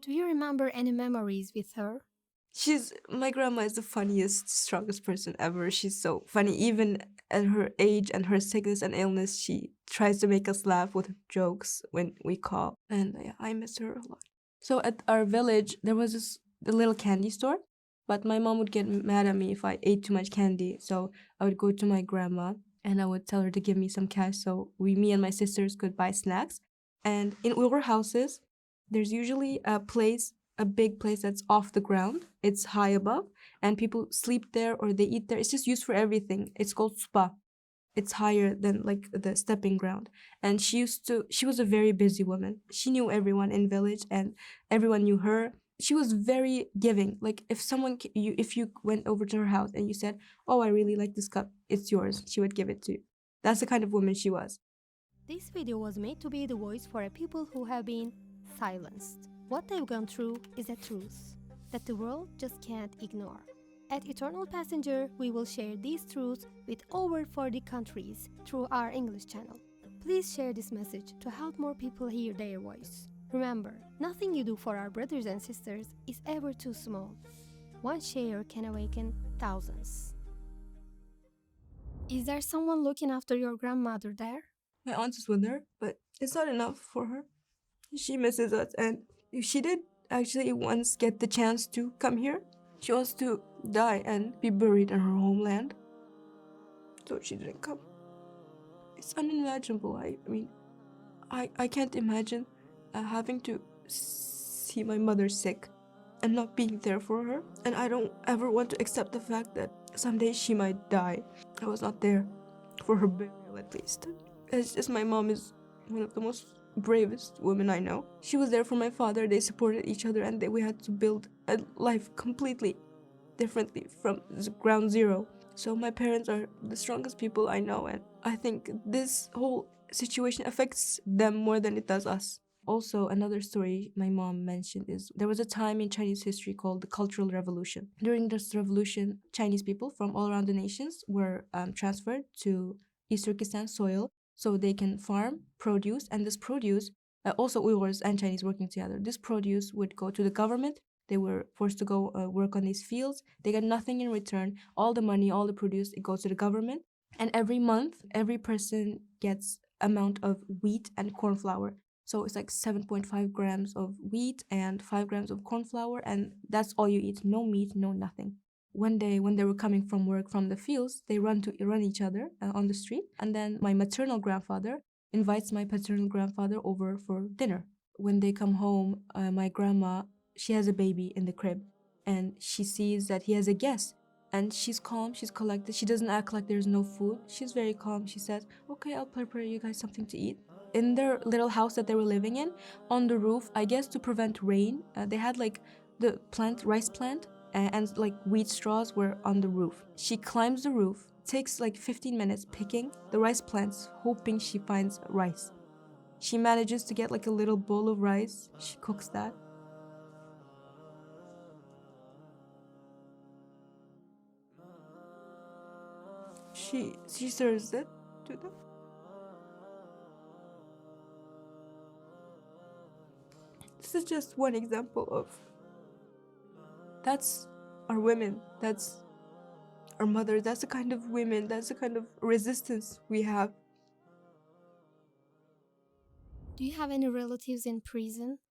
Do you remember any memories with her? My grandma is the funniest, strongest person ever. She's so funny. Even at her age and her sickness and illness, she tries to make us laugh with her jokes when we call. And yeah, I miss her a lot. So at our village, there was the little candy store, but my mom would get mad at me if I ate too much candy. So I would go to my grandma and I would tell her to give me some cash so me and my sisters could buy snacks. And in Uyghur houses, there's usually a big place that's off the ground. It's high above, and people sleep there or they eat there. It's just used for everything. It's called spa. It's higher than like the stepping ground. And she was a very busy woman. She knew everyone in village and everyone knew her. She was very giving. Like if you went over to her house and you said, "Oh, I really like this cup. It's yours." She would give it to you. That's the kind of woman she was. This video was made to be the voice for a people who have been silenced. What they've gone through is a truth that the world just can't ignore. At Eternal Passenger, we will share these truths with over 40 countries through our English channel. Please share this message to help more people hear their voice. Remember, nothing you do for our brothers and sisters is ever too small. One share can awaken thousands. Is there someone looking after your grandmother there? My aunt is with her, but it's not enough for her. She misses us, and she did actually once get the chance to come here. She wants to die and be buried in her homeland, so she didn't come. It's unimaginable. I can't imagine having to see my mother sick and not being there for her. And I don't ever want to accept the fact that someday she might die. I was not there for her burial, at least. It's just my mom is one of the most bravest women I know. She was there for my father. They supported each other, and we had to build a life completely differently from ground zero. So my parents are the strongest people I know, and I think this whole situation affects them more than it does us. Also, another story my mom mentioned is there was a time in Chinese history called the Cultural Revolution. During this revolution, Chinese people from all around the nations were transferred to East Turkestan soil so they can farm produce, and this produce, also Uyghurs and Chinese working together, this produce would go to the government. They were forced to go work on these fields. They got nothing in return. All the money, all the produce, it goes to the government. And every month, every person gets amount of wheat and corn flour. So it's like 7.5 grams of wheat and 5 grams of corn flour, and that's all you eat. No meat, no nothing. One day, when they were coming from work from the fields, they run each other on the street, and then my maternal grandfather invites my paternal grandfather over for dinner. When they come home, my grandma, she has a baby in the crib, and she sees that he has a guest, and she's calm, she's collected, she doesn't act like there's no food. She's very calm. She says, "Okay, I'll prepare you guys something to eat." In their little house that they were living in, on the roof, I guess to prevent rain, they had like the rice plant, and like wheat straws were on the roof. She climbs the roof, takes like 15 minutes picking the rice plants, hoping she finds rice. She manages to get like a little bowl of rice. She cooks that. She serves it to them. This is just one example of that's our women. That's our mothers. That's the kind of women. That's the kind of resistance we have. Do you have any relatives in prison?